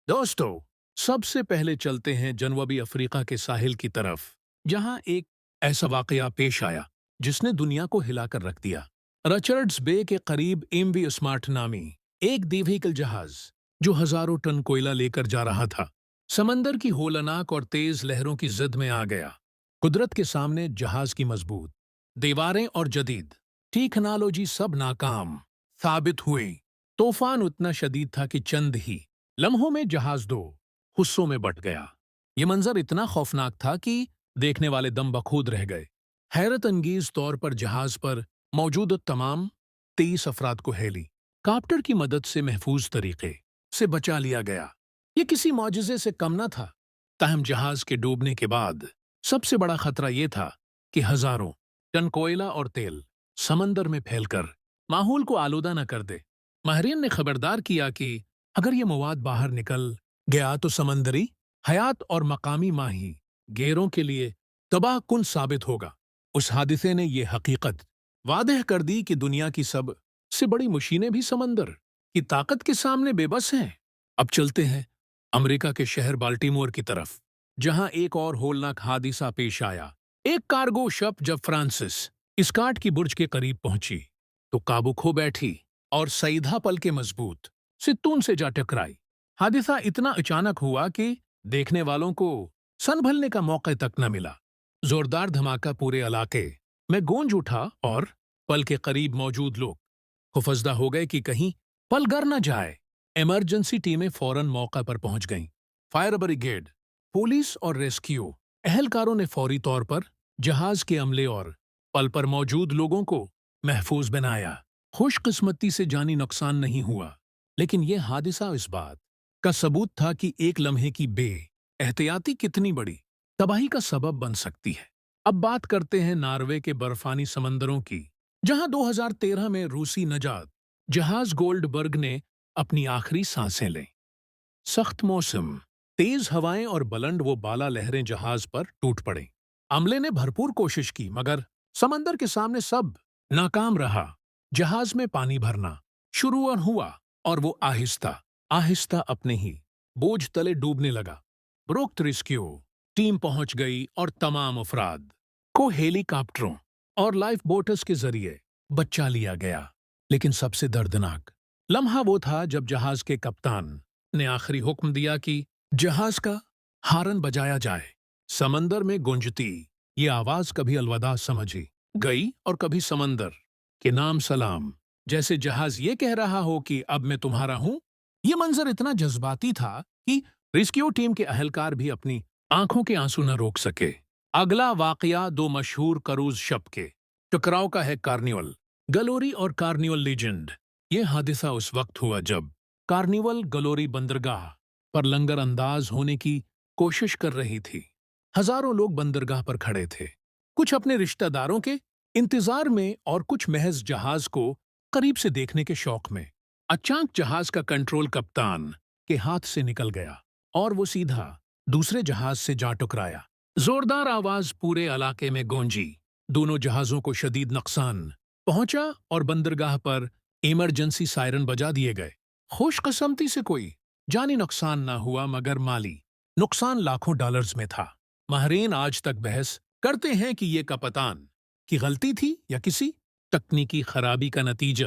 दोस्तों, सबसे पहले चलते हैं जनूबी अफ्रीका के साहिल की तरफ, जहां एक ऐसा वाकया पेश आया जिसने दुनिया को हिलाकर रख दिया। रचर्ड्स बे के करीब एमवी स्मार्ट नामी एक दीवीकल जहाज जो हजारों टन कोयला लेकर जा रहा था, समंदर की होलनाक और तेज लहरों की जिद में आ गया। कुदरत के सामने जहाज की मजबूत दीवारें और जदीद टेक्नोलॉजी सब नाकाम साबित हुई। तूफान उतना शदीद था कि चंद ही लम्हों में जहाज दो हिस्सों में बंट गया। ये मंजर इतना खौफनाक था कि देखने वाले दम बखूद रह गए। हैरत अंगेज तौर पर जहाज पर मौजूद तमाम 23 अफराद को हेली कॉप्टर की मदद से महफूज तरीके से बचा लिया गया। ये किसी मौजज़े से कम न था। ताहम जहाज के डूबने के बाद सबसे बड़ा खतरा यह था कि हजारों टन कोयला और तेल समंदर में फैलकर माहौल को आलूदा न कर दे। माहिरीन ने खबरदार किया कि अगर ये मवाद बाहर निकल गया तो समंदरी हयात और मकामी माही गेरों के लिए तबाह कुन साबित होगा। उस हादिसे ने यह हकीकत वादह कर दी कि दुनिया की सब से बड़ी मशीनें भी समंदर की ताकत के सामने बेबस हैं। अब चलते हैं अमेरिका के शहर बाल्टीमोर की तरफ, जहां एक और होलनाक हादिसा पेश आया। एक कार्गो शप जब फ्रांसिस स्कॉट की बुर्ज के करीब पहुंची तो काबू खो बैठी और सईधा पल के मजबूत सित्तून से जा टकराई। हादिसा इतना अचानक हुआ कि देखने वालों को संभलने का मौका तक न मिला। जोरदार धमाका पूरे इलाके में गूंज उठा और पल के करीब मौजूद लोग खौफजदा हो गए कि कहीं पल गर न जाए। इमरजेंसी टीमें फौरन मौका पर पहुंच गईं। फायर ब्रिगेड, पुलिस और रेस्क्यू एहलकारों ने फौरी तौर पर जहाज के अमले और पल पर मौजूद लोगों को महफूज बनाया। खुशकिस्मती से जानी नुकसान नहीं हुआ, लेकिन यह हादिसा इस बात का सबूत था कि एक लम्हे की एहतियाती कितनी बड़ी तबाही का सबब बन सकती है। अब बात करते हैं नॉर्वे के बर्फानी समंदरों की, जहां 2013 में रूसी नजात जहाज गोल्डबर्ग ने अपनी आखिरी सांसें लीं। सख्त मौसम, तेज हवाएं और बुलंद वो बाला लहरें जहाज पर टूट पड़े। अमले ने भरपूर कोशिश की, मगर समंदर के सामने सब नाकाम रहा। जहाज में पानी भरना शुरू हुआ और वो आहिस्ता आहिस्ता अपने ही बोझ तले डूबने लगा। ब्रोक रेस्क्यू टीम पहुंच गई और तमाम अफराद को हेलीकॉप्टरों और लाइफ बोट्स के जरिए बचा लिया गया। लेकिन सबसे दर्दनाक लम्हा वो था जब जहाज के कप्तान ने आखिरी हुक्म दिया कि जहाज का हारन बजाया जाए। समंदर में गूंजती ये आवाज कभी अलविदा समझी गई और कभी समंदर के नाम सलाम, जैसे जहाज ये कह रहा हो कि अब मैं तुम्हारा हूं। ये मंजर इतना जज्बाती था कि रेस्क्यू टीम के अहलकार भी अपनी आंखों के आंसू न रोक सके। अगला वाकया दो मशहूर क्रूज शप के टकराव का है। कार्निवल गलोरी और कार्निवल लीजेंड। ये हादिसा उस वक्त हुआ जब कार्निवल गलोरी बंदरगाह पर लंगर अंदाज होने की कोशिश कर रही थी। हजारों लोग बंदरगाह पर खड़े थे, कुछ अपने रिश्तेदारों के इंतजार में और कुछ महज जहाज को करीब से देखने के शौक में। अचानक जहाज का कंट्रोल कप्तान के हाथ से निकल गया और वो सीधा दूसरे जहाज से जा टकराया। जोरदार आवाज पूरे इलाके में गूंजी। दोनों जहाजों को शदीद नुकसान पहुंचा और बंदरगाह पर इमरजेंसी सायरन बजा दिए गए। खुशकिस्मती से कोई जानी नुकसान ना हुआ, मगर माली नुकसान लाखों डॉलर्स में था। माहिरीन आज तक बहस करते हैं कि ये कप्तान की गलती थी या किसी तकनीकी खराबी का नतीजा।